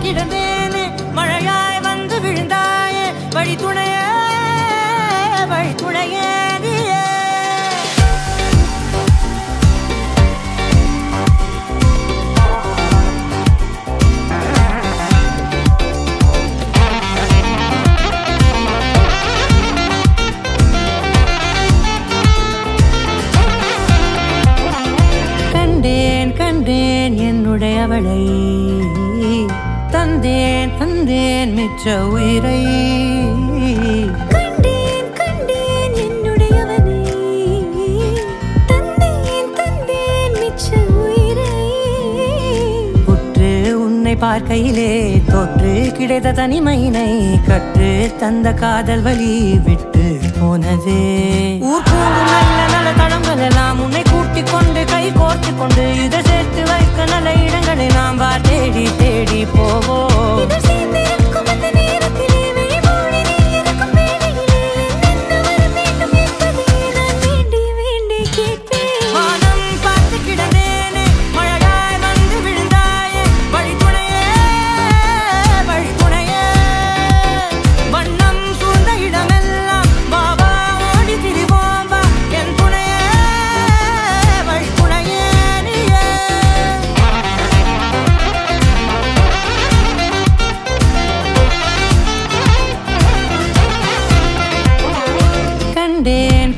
கிடந்தேனே மழையாய் வந்து விழுந்தாயே வழித்துணையே வழித்துணையே நீயே கண்டேன் என்னுடையவளை தந்தேன் தந்தேன் மிச்ச உயிரை கண்டேன் என்னுடையவனை தந்தேன் தந்தேன் மிச்ச உயிரை உற்று உன்னை பார்க்கையிலே தொற்று கிடைத்த தனிமையினை கற்று தந்த காதல் வழி விட்டு போனதே ஊர் கூடும் நல்ல நல்ல தடங்கள் எல்லாம் உன்னை கூட்டிக் கொண்டு கை கோர்த்து கொண்டு இதை சேர்த்து வைக்க நல்ல இடங்களை நாம் வா தேடி தேடி போவோம்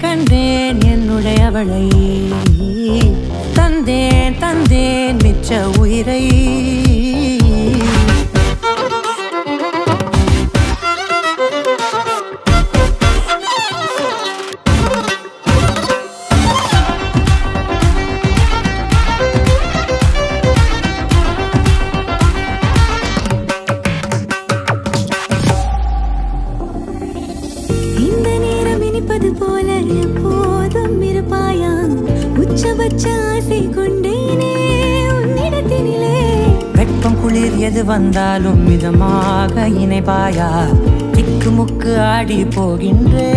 கண்டேன் என்னுடையவளை தந்தேன் தந்தேன் மிச்ச உயிரை போல எப்போதும் இருப்பாயா உச்சபட்ச ஆசை கொண்டேனே உன்னிடத்தினிலே வெப்பம் குளிர் எது வந்தாலும் மிதமாக இணைப்பாயா திக்கு முக்கு ஆடி போகின்றே